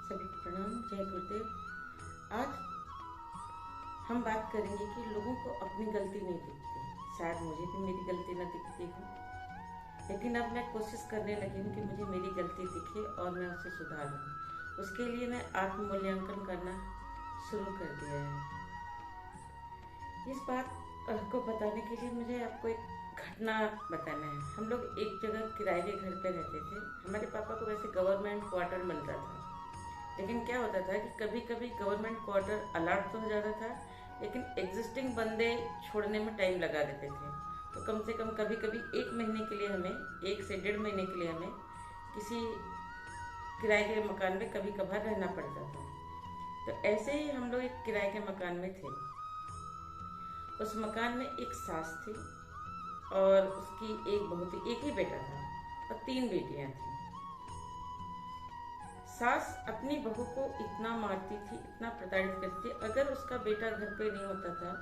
सभी को प्रणाम। जय गुरुदेव। आज हम बात करेंगे कि लोगों को अपनी गलती नहीं दिखती। शायद मुझे भी मेरी गलती न दिखती हो, लेकिन अब मैं कोशिश करने लगी हूँ कि मुझे मेरी गलती दिखे और मैं उसे सुधारूँ। उसके लिए मैं आत्ममूल्यांकन करना शुरू कर दिया है। इस बात को बताने के लिए मुझे आपको एक घटना बताना है। हम लोग एक जगह किराए के घर पे रहते थे। हमारे पापा को वैसे गवर्नमेंट क्वार्टर मिलता था, लेकिन क्या होता था कि कभी कभी गवर्नमेंट क्वार्टर अलॉट तो हो जाता था, लेकिन एग्जिस्टिंग बंदे छोड़ने में टाइम लगा देते थे। तो कम से कम कभी कभी 1 महीने के लिए हमें, 1 से 1.5 महीने के लिए हमें किसी किराए के मकान में कभी कभार रहना पड़ता था। तो ऐसे ही हम लोग एक किराए के मकान में थे। उस मकान में एक सास थी और उसकी एक बहू थी। एक ही बेटा था और 3 बेटियां थी। सास अपनी बहू को इतना मारती थी, इतना प्रताड़ित करती थी। अगर उसका बेटा घर पे नहीं होता था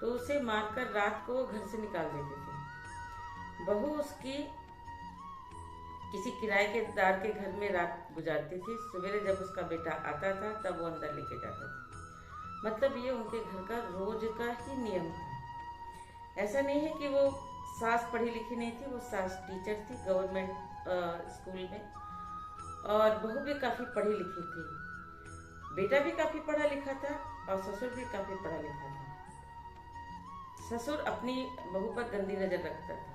तो उसे मारकर रात को घर से निकाल देते थे। बहू उसकी किसी किराएदार के घर में रात गुजारती थी। सवेरे जब उसका बेटा आता था तब वो अंदर लेके जाता था। मतलब ये उनके घर का रोज का ही नियम था। ऐसा नहीं है कि वो सास पढ़ी लिखी नहीं थी, वो सास टीचर थी गवर्नमेंट स्कूल में, और बहू भी काफ़ी पढ़ी लिखी थी। बेटा भी काफ़ी पढ़ा लिखा था और ससुर भी काफ़ी पढ़ा लिखा था। ससुर अपनी बहू पर गंदी नज़र रखता था।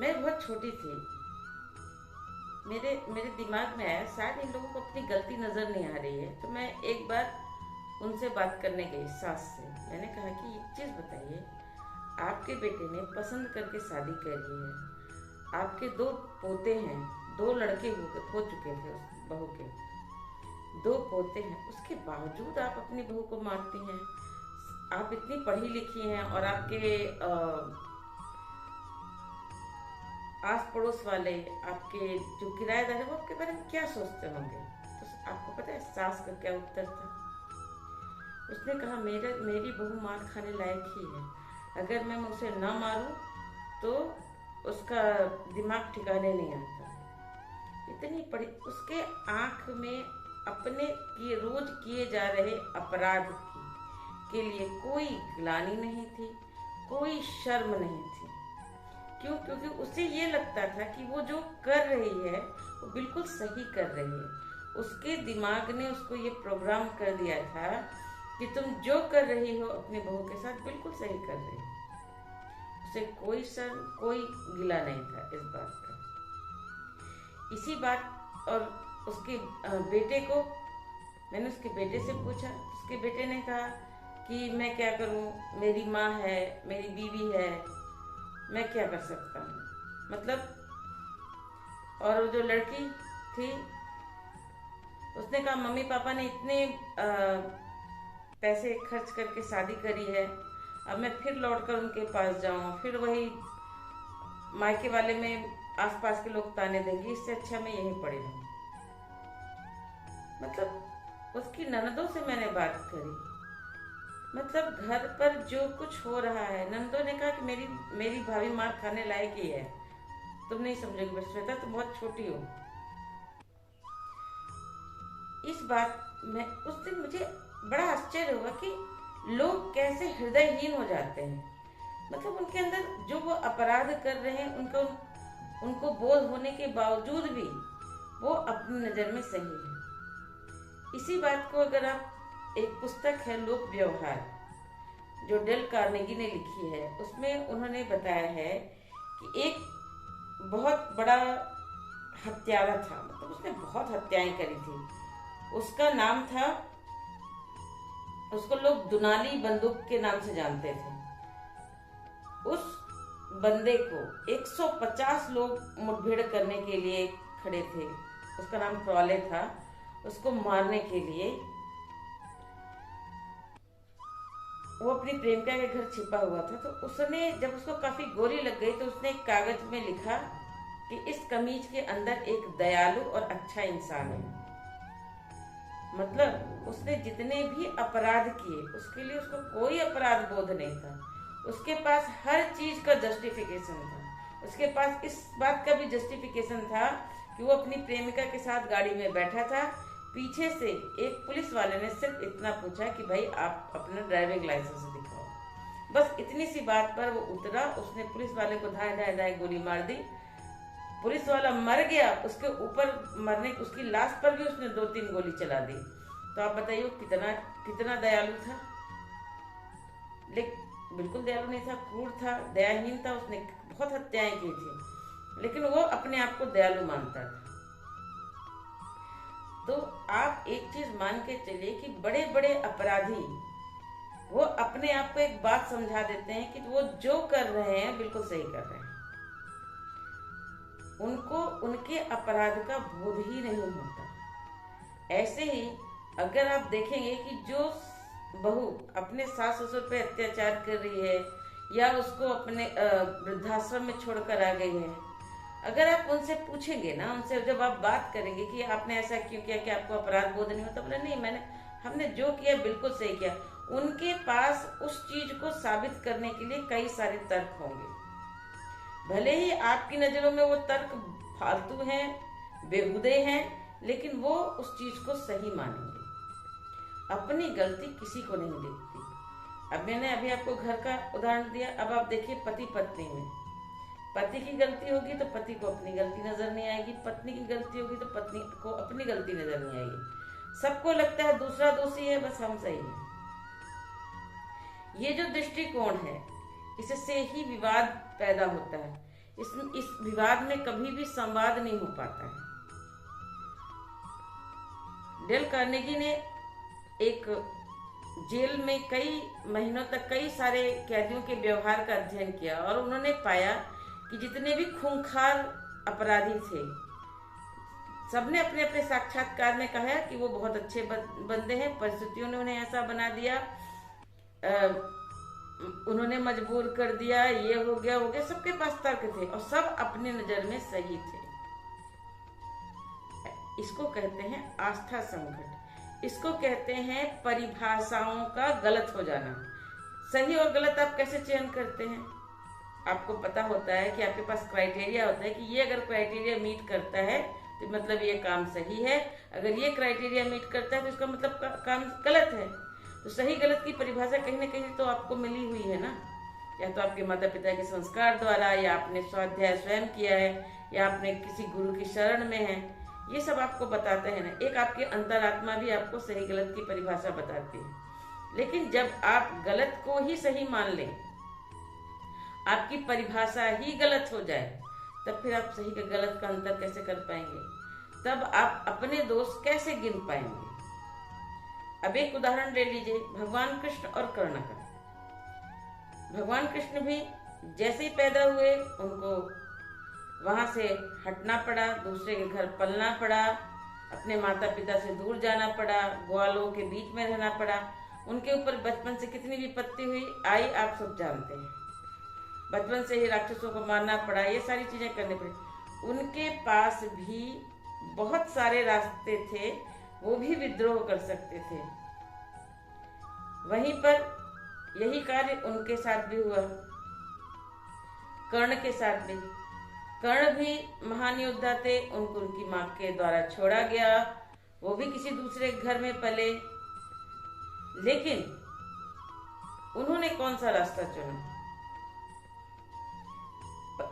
मैं बहुत छोटी थी। मेरे दिमाग में आया शायद इन लोगों को अपनी गलती नज़र नहीं आ रही है। तो मैं एक बार उनसे बात करने गई, सास से। मैंने कहा कि एक चीज़ बताइए, आपके बेटे ने पसंद करके शादी करी है, आपके 2 पोते हैं, 2 लड़के हो चुके थे उस बहू के, 2 पोते हैं, उसके बावजूद आप अपनी बहू को मारती हैं। आप इतनी पढ़ी लिखी हैं और आपके आस पड़ोस वाले, आपके जो किराएदार है, वो आपके बारे में क्या सोचते होंगे। तो आपको पता है सास का क्या उत्तर था? उसने कहा, मेरी बहू मार खाने लायक ही है। अगर मैं उसे ना मारूं तो उसका दिमाग ठिकाने नहीं आता। इतनी पढ़ी, उसके आंख में अपने रोज किए जा रहे अपराध के लिए कोई ग्लानि नहीं थी, कोई शर्म नहीं थी। क्यों? क्योंकि उसे ये लगता था कि वो जो कर रही है वो बिल्कुल सही कर रही है। उसके दिमाग ने उसको ये प्रोग्राम कर दिया था कि तुम जो कर रही हो अपनी बहू के साथ बिल्कुल सही कर रही हो। उसे कोई शर्म, कोई गिला नहीं था इस बात का। इसी बात, और उसके बेटे को, मैंने उसके बेटे से पूछा। उसके बेटे ने कहा कि मैं क्या करूं, मेरी माँ है, मेरी बीवी है, मैं क्या कर सकता हूँ। मतलब, और जो लड़की थी उसने कहा, मम्मी पापा ने इतने पैसे खर्च करके शादी करी है, अब मैं फिर लौटकर उनके पास जाऊं, फिर वही मायके वाले में आसपास के लोग ताने देंगे, इससे अच्छा मैं यहीं पड़ी रहूं। मतलब उसकी ननदों से मैंने बात करी। मतलब घर पर जो कुछ हो रहा है, ननदों ने कहा कि मेरी भाभी मार खाने लायक ही है, तुम नहीं समझोगे बस श्वेता, तुम बहुत छोटी हो। इस बात में उस दिन मुझे बड़ा आश्चर्य हुआ कि लोग कैसे हृदयहीन हो जाते हैं। मतलब उनके अंदर जो वो अपराध कर रहे हैं, उनको बोध होने के बावजूद भी वो अपनी नज़र में सही है। इसी बात को अगर आप, एक पुस्तक है लोक व्यवहार, जो डेल कार्नेगी ने लिखी है, उसमें उन्होंने बताया है कि एक बहुत बड़ा हत्यारा था। मतलब उसने बहुत हत्याएं करी थी। उसका नाम था, उसको लोग दुनाली बंदूक के नाम से जानते थे। उस बंदे को 150 लोग मुठभेड़ करने के लिए खड़े थे। उसका नाम क्रॉले था। उसको मारने के लिए वो अपनी प्रेमिका के घर छिपा हुआ था। तो उसने, जब उसको काफी गोली लग गई, तो उसने एक कागज में लिखा कि इस कमीज के अंदर एक दयालु और अच्छा इंसान है। मतलब उसने जितने भी अपराध किए, उसके लिए उसको कोई अपराध बोध नहीं था। उसके पास हर चीज का जस्टिफिकेशन था। उसके पास इस बात का भी जस्टिफिकेशन था कि वो अपनी प्रेमिका के साथ गाड़ी में बैठा था। पीछे से एक पुलिस वाले ने सिर्फ इतना पूछा कि भाई आप अपना ड्राइविंग लाइसेंस दिखाओ। बस इतनी सी बात पर वो उतरा, उसने पुलिस वाले को धाए धाए धाए गोली मार दी। पुलिस वाला मर गया, उसके ऊपर मरने उसकी लाश पर भी उसने 2-3 गोली चला दी। तो आप बताइए कितना कितना दयालु था। लेकिन बिल्कुल दयालु नहीं था, क्रूर था, दयाहीन था, उसने बहुत हत्याएं की थी, लेकिन वो अपने आप को दयालु मानता था। तो आप एक चीज मान के चलिए कि बड़े बड़े अपराधी वो अपने आप को एक बात समझा देते हैं कि वो जो कर रहे हैं बिल्कुल सही कर रहे हैं। उनको उनके अपराध का बोध ही नहीं होता। ऐसे ही अगर आप देखेंगे कि जो बहू अपने सास ससुर पे अत्याचार कर रही है या उसको अपने वृद्धाश्रम में छोड़कर आ गई है, अगर आप उनसे पूछेंगे ना, उनसे जब आप बात करेंगे कि आपने ऐसा क्यों किया, कि आपको अपराध बोध नहीं होता, बोले नहीं, हमने जो किया बिल्कुल सही किया। उनके पास उस चीज को साबित करने के लिए कई सारे तर्क होंगे। भले ही आपकी नजरों में वो तर्क फालतू हैं, बेहुदे हैं, लेकिन वो उस चीज को सही मानेंगे। अपनी गलती किसी को नहीं दिखती। अब मैंने अभी आपको घर का उदाहरण दिया, अब आप देखिए पति पत्नी में। पति की गलती होगी तो पति को अपनी गलती नजर नहीं आएगी, पत्नी की गलती होगी तो पत्नी को अपनी गलती नजर नहीं आएगी। सबको लगता है दूसरा दोषी है, बस हम सही हैं। ये जो दृष्टिकोण है, इससे ही विवाद पैदा होता है। इस विवाद में कभी भी संवाद नहीं हो पाता है। डेल कार्नेगी ने एक जेल में कई महीनों तक कई सारे कैदियों के व्यवहार का अध्ययन किया और उन्होंने पाया कि जितने भी खूंखार अपराधी थे, सबने अपने अपने साक्षात्कार में कहा कि वो बहुत अच्छे बंदे हैं, परिस्थितियों ने उन्हें ऐसा बना दिया, उन्होंने मजबूर कर दिया, ये हो गया वो गया। सबके पास तर्क थे और सब अपने नजर में सही थे। इसको कहते हैं आस्था संकट। इसको कहते हैं परिभाषाओं का गलत हो जाना। सही और गलत आप कैसे चयन करते हैं? आपको पता होता है कि आपके पास क्राइटेरिया होता है कि ये अगर क्राइटेरिया मीट करता है तो मतलब ये काम सही है, अगर ये क्राइटेरिया मीट करता है तो इसका मतलब काम गलत है। तो सही गलत की परिभाषा कहीं ना कहीं तो आपको मिली हुई है ना, या तो आपके माता पिता के संस्कार द्वारा, या आपने स्वाध्याय स्वयं किया है, या आपने किसी गुरु की शरण में है। ये सब आपको बताते हैं ना। एक आपकी अंतरात्मा भी आपको सही गलत की परिभाषा बताती है। लेकिन जब आप गलत को ही सही मान लें, आपकी परिभाषा ही गलत हो जाए, तब फिर आप सही का गलत का अंतर कैसे कर पाएंगे? तब आप अपने दोष कैसे गिन पाएंगे? अब एक उदाहरण ले लीजिए भगवान कृष्ण और कर्ण का। भगवान कृष्ण भी जैसे ही पैदा हुए उनको वहां से हटना पड़ा, दूसरे के घर पलना पड़ा, अपने माता पिता से दूर जाना पड़ा, ग्वालों के बीच में रहना पड़ा। उनके ऊपर बचपन से कितनी विपत्ति हुई आई आप सब जानते हैं। बचपन से ही राक्षसों को मारना पड़ा, ये सारी चीजें करनी पड़ी। उनके पास भी बहुत सारे रास्ते थे, वो भी विद्रोह कर सकते थे। वहीं पर यही कार्य उनके साथ भी हुआ, कर्ण के साथ भी। कर्ण भी महान योद्धा थे, उनको उनकी मां के द्वारा छोड़ा गया, वो भी किसी दूसरे घर में पले। लेकिन उन्होंने कौन सा रास्ता चुना?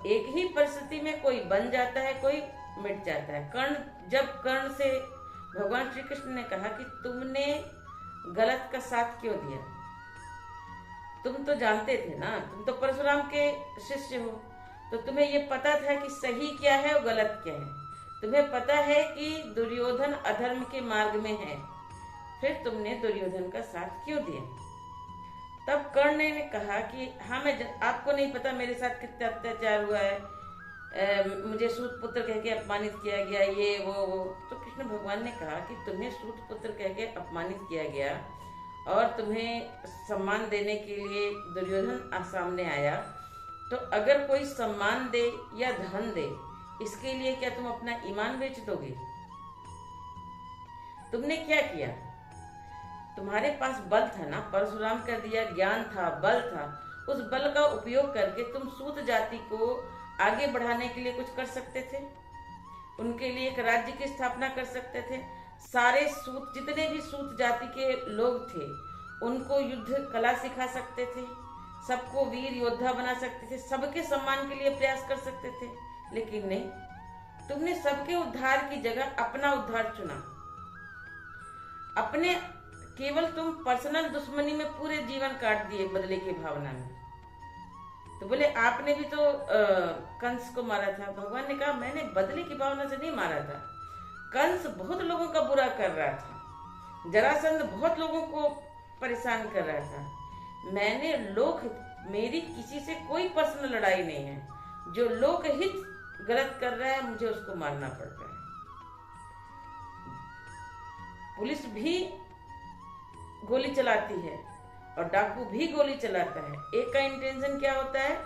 एक ही परिस्थिति में कोई बन जाता है, कोई मिट जाता है। जब कर्ण से भगवान श्री कृष्ण ने कहा कि तुमने गलत का साथ क्यों दिया, तुम तो जानते थे ना, तुम तो परशुराम के शिष्य हो, तो तुम्हें ये पता था कि सही क्या है और गलत क्या है। तुम्हें पता है कि दुर्योधन अधर्म के मार्ग में है, फिर तुमने दुर्योधन का साथ क्यों दिया? तब कर्ण ने कहा कि हाँ, आपको नहीं पता मेरे साथ कितना अत्याचार हुआ है, मुझे सूत पुत्र कह के अपमानित किया गया, ये वो। तो कृष्ण भगवान ने कहा कि तुम्हें सूत पुत्र कह के अपमानित किया गया और तुम्हें सम्मान देने के लिए दुर्योधन सामने आया, तो अगर कोई सम्मान दे या धन दे, इसके लिए क्या तुम अपना ईमान बेच दोगे? तुमने क्या किया? तुम्हारे पास बल था ना, परशुराम कर दिया, ज्ञान था, बल था, उस बल का उपयोग करके तुम सूत जाति को आगे बढ़ाने के लिए कुछ कर सकते थे। उनके लिए एक राज्य की स्थापना कर सकते थे। सारे सूत, जितने भी सूत जाति के लोग थे, उनको युद्ध कला सिखा सकते थे, सबको वीर योद्धा बना सकते थे, सबके सम्मान के लिए प्रयास कर सकते थे। लेकिन नहीं, तुमने सबके उद्धार की जगह अपना उद्धार चुना। अपने केवल तुम पर्सनल दुश्मनी में पूरे जीवन काट दिए, बदले की भावना में। तो बोले आपने भी तो कंस को मारा था। भगवान ने कहा मैंने बदले की भावना से नहीं मारा था। कंस बहुत लोगों का बुरा कर रहा था, जरासंध बहुत लोगों को परेशान कर रहा था। मैंने मेरी किसी से कोई पर्सनल लड़ाई नहीं है। जो लोकहित गलत कर रहा है, मुझे उसको मारना पड़ रहा है। पुलिस भी गोली चलाती है और डाकू भी गोली चलाता है। एक का इंटेंशन क्या होता है?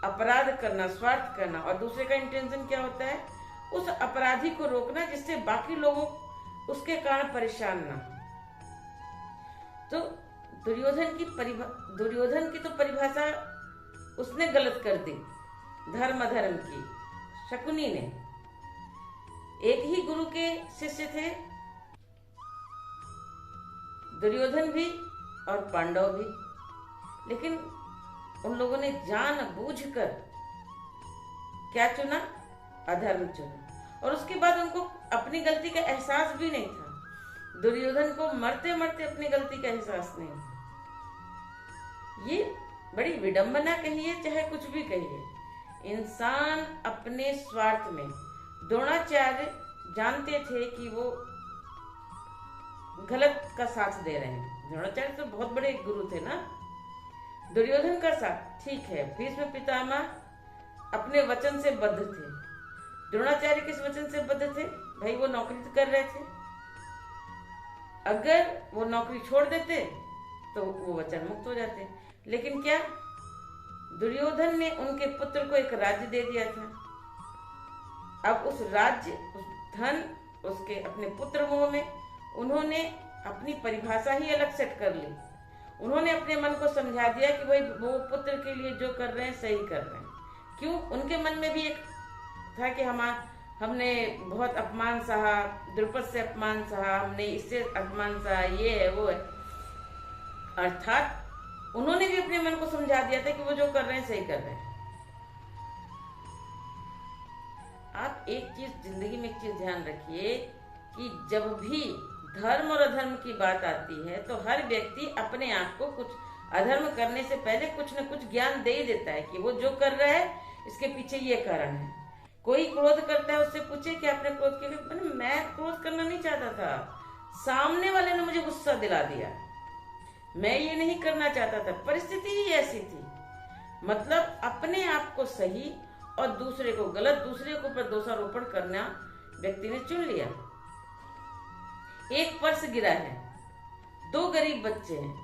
अपराध करना, स्वार्थ करना, और दूसरे का इंटेंशन क्या होता है? उस अपराधी को रोकना, जिससे बाकी लोगों उसके कारण परेशान ना। तो दुर्योधन की तो परिभाषा उसने गलत कर दी, धर्म अधर्म की। शकुनी ने, एक ही गुरु के शिष्य थे दुर्योधन भी और पांडव भी, लेकिन उन लोगों ने जानबूझकर क्या चुना? अधर्म चुना। और उसके बाद उनको अपनी गलती का एहसास भी नहीं था। दुर्योधन को मरते मरते अपनी गलती का एहसास नहीं था। ये बड़ी विडंबना कहिए, चाहे कुछ भी कहिए, इंसान अपने स्वार्थ में। द्रोणाचार्य जानते थे कि वो गलत का साथ दे रहे हैं। द्रोणाचार्य तो बहुत बड़े गुरु थे ना। दुर्योधन का साथ ठीक है, भीष्म पितामह अपने वचन से बद्ध थे। द्रोणाचार्य किस वचन से बद्ध थे? भाई वो नौकरी कर रहे थे, अगर वो नौकरी छोड़ देते तो वो वचन मुक्त हो जाते। लेकिन क्या, दुर्योधन ने उनके पुत्र को एक राज्य दे दिया था। अब उस राज्य, उस धन, उसके अपने पुत्र मोह में उन्होंने अपनी परिभाषा ही अलग सेट कर ली। उन्होंने अपने मन को समझा दिया कि भाई वो पुत्र के लिए जो कर रहे हैं सही कर रहे हैं। क्यों? उनके मन में भी एक था कि हमने बहुत अपमान सहा, द्रुपद से अपमान सहा, हमने इससे अपमान सहा, ये है वो है। अर्थात उन्होंने भी अपने मन को समझा दिया था कि वो जो कर रहे हैं सही कर रहे हैं। आप एक चीज जिंदगी में, एक चीज ध्यान रखिए कि जब भी धर्म और अधर्म की बात आती है तो हर व्यक्ति अपने आप को कुछ अधर्म करने से पहले कुछ न कुछ ज्ञान दे ही देता है कि वो जो कर रहा है इसके पीछे ये कारण है। कोई क्रोध करता है, उससे पूछे कि आपने क्रोध किया? मैं क्रोध करना नहीं चाहता था, सामने वाले ने मुझे गुस्सा दिला दिया, मैं ये नहीं करना चाहता था, परिस्थिति ही ऐसी थी। मतलब अपने आप को सही और दूसरे को गलत, दूसरे के ऊपर दोषारोपण करना व्यक्ति ने चुन लिया। एक पर्स गिरा है, दो गरीब बच्चे हैं।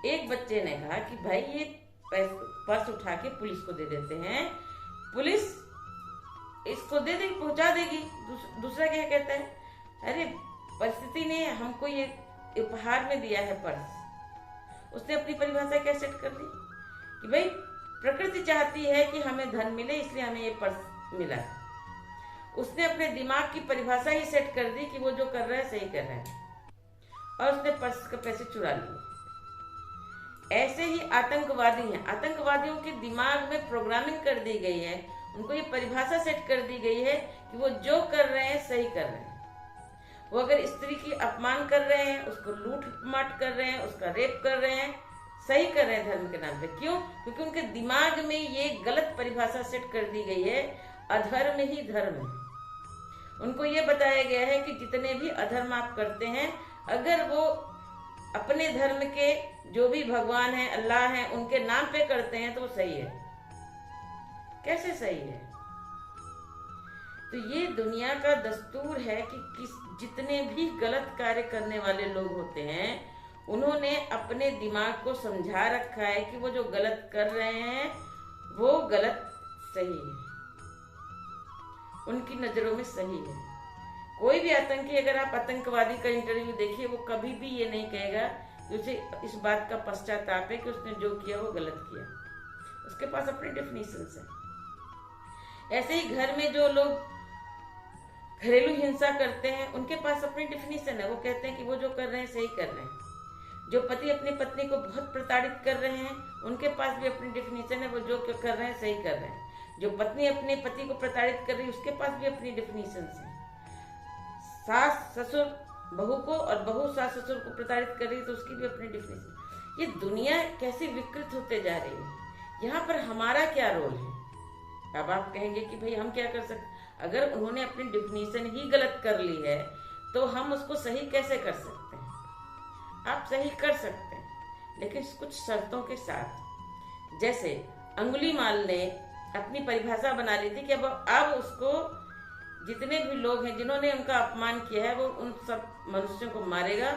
एक बच्चे ने कहा कि भाई ये पर्स उठा के पुलिस को दे देते हैं, पुलिस इसको दे देगी, पहुंचा देगी। दूसरा क्या कहता है, अरे परिस्थिति ने हमको ये उपहार में दिया है पर्स। उसने अपनी परिभाषा क्या सेट कर दी कि भाई प्रकृति चाहती है कि हमें धन मिले, इसलिए हमें ये पर्स मिला है। उसने अपने दिमाग की परिभाषा ही सेट कर दी कि वो जो कर रहा है सही कर रहा है, और उसने पर्स के पैसे चुरा लिए। ऐसे ही आतंकवादी हैं, आतंकवादियों के दिमाग में प्रोग्रामिंग कर दी गई है, उनको ये परिभाषा सेट कर दी गई है कि वो जो कर रहे हैं सही कर रहे हैं। वो अगर स्त्री की अपमान कर रहे हैं, उसको लूट माट कर रहे हैं, उसका रेप कर रहे हैं, सही कर रहे हैं धर्म के नाम पे। क्यों? क्योंकि उनके दिमाग में ये गलत परिभाषा सेट कर दी गई है, अधर्म ही धर्म है। उनको ये बताया गया है कि जितने भी अधर्म आप करते हैं, अगर वो अपने धर्म के जो भी भगवान है, अल्लाह है, उनके नाम पे करते हैं तो वो सही है। कैसे सही है? तो ये दुनिया का दस्तूर है कि जितने भी गलत कार्य करने वाले लोग होते हैं, उन्होंने अपने दिमाग को समझा रखा है कि वो जो गलत कर रहे हैं वो गलत सही है, उनकी नजरों में सही है। कोई भी आतंकी, अगर आप आतंकवादी का इंटरव्यू देखिए, वो कभी भी ये नहीं कहेगा कि उसे इस बात का पश्चाताप है कि उसने जो किया वो गलत किया। उसके पास अपनी डेफिनेशन है। ऐसे ही घर में जो लोग घरेलू हिंसा करते हैं, उनके पास अपनी डिफिनीशन है। वो कहते हैं कि वो जो कर रहे हैं सही कर रहे हैं। जो पति अपनी पत्नी को बहुत प्रताड़ित कर रहे हैं, उनके पास भी अपनी डिफिनीशन है, वो जो कर रहे हैं सही कर रहे हैं। जो पत्नी अपने पति को प्रताड़ित कर रही है, उसके पास भी अपनी डिफिनीशन है। सास ससुर बहू को और बहू सास ससुर को प्रताड़ित कर रही है, तो उसकी भी अपनी डिफिनीशन। ये दुनिया कैसी विकृत होते जा रही है। यहाँ पर हमारा क्या रोल है? अब आप कहेंगे कि भाई हम क्या कर सकते। अगर उन्होंने अपनी डिफिनीशन ही गलत कर ली है, तो हम उसको सही कैसे कर सकते हैं? आप सही कर सकते हैं, लेकिन कुछ शर्तों के साथ। जैसे अंगुलीमाल ने अपनी परिभाषा बना ली थी कि अब उसको जितने भी लोग हैं जिन्होंने उनका अपमान किया है, वो उन सब मनुष्यों को मारेगा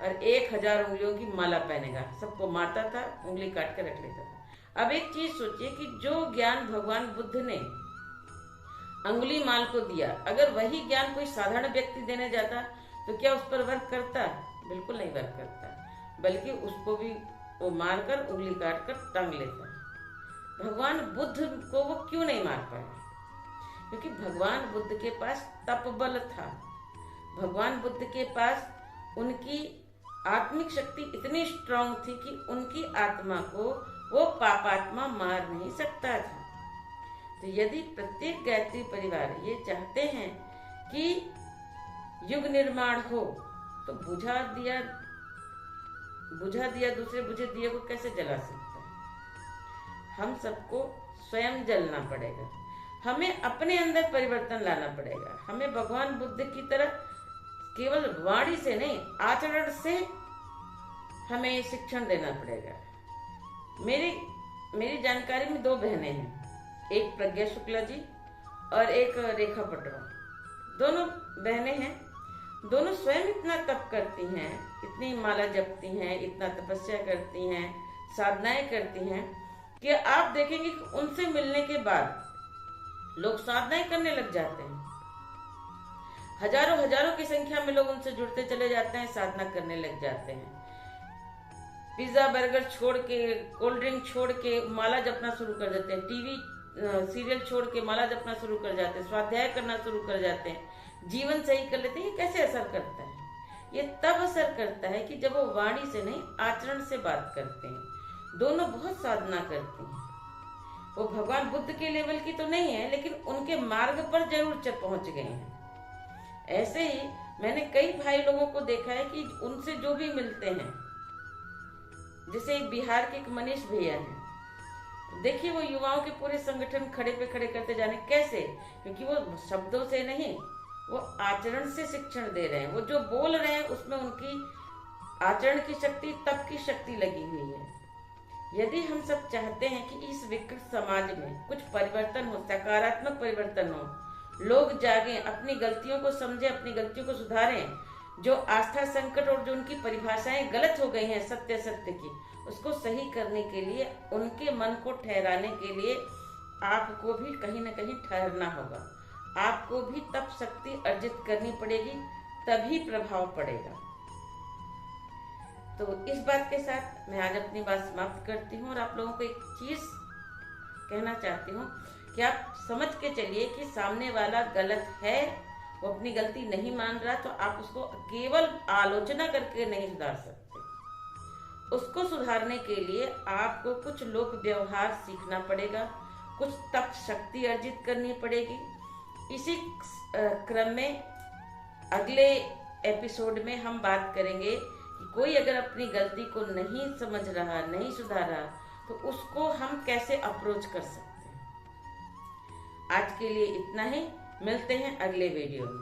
और 1000 उंगलियों की माला पहनेगा। सबको मारता था, उंगली काट कर रख लेता था। अब एक चीज सोचिए कि जो ज्ञान भगवान बुद्ध ने अंगुलीमाल को दिया, अगर वही ज्ञान कोई साधारण व्यक्ति देने जाता तो क्या उस पर वर्क करता? बिल्कुल नहीं वर्क करता, बल्कि उसको भी वो मारकर उंगली काट कर टांग लेता। भगवान बुद्ध को वो क्यों नहीं मार पाया? क्योंकि भगवान बुद्ध के पास तपबल था। भगवान बुद्ध के पास उनकी आत्मिक शक्ति इतनी स्ट्रांग थी कि उनकी आत्मा को वो पापात्मा मार नहीं सकता था। तो यदि प्रत्येक गायत्री परिवार ये चाहते हैं कि युग निर्माण हो, तो बुझा दिया दूसरे बुझे दिए को कैसे जला सकता है? हम सबको स्वयं जलना पड़ेगा। हमें अपने अंदर परिवर्तन लाना पड़ेगा। हमें भगवान बुद्ध की तरह केवल वाणी से नहीं, आचरण से हमें शिक्षण देना पड़ेगा। मेरी जानकारी में 2 बहनें हैं, एक प्रज्ञा शुक्ला जी और एक रेखा पटवा। दोनों बहनें हैं। दोनों स्वयं इतना तप करती हैं, इतनी माला जपती हैं, इतना तपस्या करती हैं, साधनाएं करती हैं कि आप देखेंगे कि उनसे मिलने के बाद लोग साधनाएं करने लग जाते हैं। हजारों की संख्या में लोग उनसे जुड़ते चले जाते हैं, साधना करने लग जाते हैं। पिज्जा बर्गर छोड़ के, कोल्ड ड्रिंक छोड़ के माला जपना शुरू कर देते हैं। टीवी सीरियल छोड़ के माला जपना शुरू कर जाते हैं, स्वाध्याय करना शुरू कर जाते हैं, जीवन सही कर लेते हैं। ये कैसे असर करता है? ये तब असर करता है कि जब वो वाणी से नहीं, आचरण से बात करते हैं। दोनों बहुत साधना करती हैं। वो भगवान बुद्ध के लेवल की तो नहीं है, लेकिन उनके मार्ग पर जरूर पहुंच गए हैं। ऐसे ही मैंने कई भाई लोगों को देखा है कि उनसे जो भी मिलते हैं, जैसे बिहार के एक मनीष भैया हैं, देखिए वो युवाओं के पूरे संगठन खड़े पे खड़े करते जाने। कैसे? क्योंकि वो शब्दों से नहीं, वो आचरण से शिक्षण दे रहे हैं। वो जो बोल रहे हैं उसमें उनकी आचरण की शक्ति, तप की शक्ति लगी हुई है। यदि हम सब चाहते हैं कि इस विकृत समाज में कुछ परिवर्तन हो, सकारात्मक परिवर्तन हो, लोग जागें, अपनी गलतियों को समझें, अपनी गलतियों को सुधारें, जो आस्था संकट और जो उनकी परिभाषाएं गलत हो गई हैं सत्य की, उसको सही करने के लिए, उनके मन को ठहराने के लिए आपको भी कहीं न कहीं ठहरना होगा। आपको भी तप शक्ति अर्जित करनी पड़ेगी, तभी प्रभाव पड़ेगा। तो इस बात के साथ मैं आज अपनी बात समाप्त करती हूँ और आप लोगों को एक चीज कहना चाहती हूँ कि आप समझ के चलिए कि सामने वाला गलत है, वो अपनी गलती नहीं मान रहा, तो आप उसको केवल आलोचना करके नहीं सुधार सकते। उसको सुधारने के लिए आपको कुछ लोक व्यवहार सीखना पड़ेगा, कुछ तप शक्ति अर्जित करनी पड़ेगी। इसी क्रम में अगले एपिसोड में हम बात करेंगे कि कोई अगर अपनी गलती को नहीं समझ रहा, नहीं सुधार रहा, तो उसको हम कैसे अप्रोच कर सकते हैं। आज के लिए इतना ही, मिलते हैं अगले वीडियो में।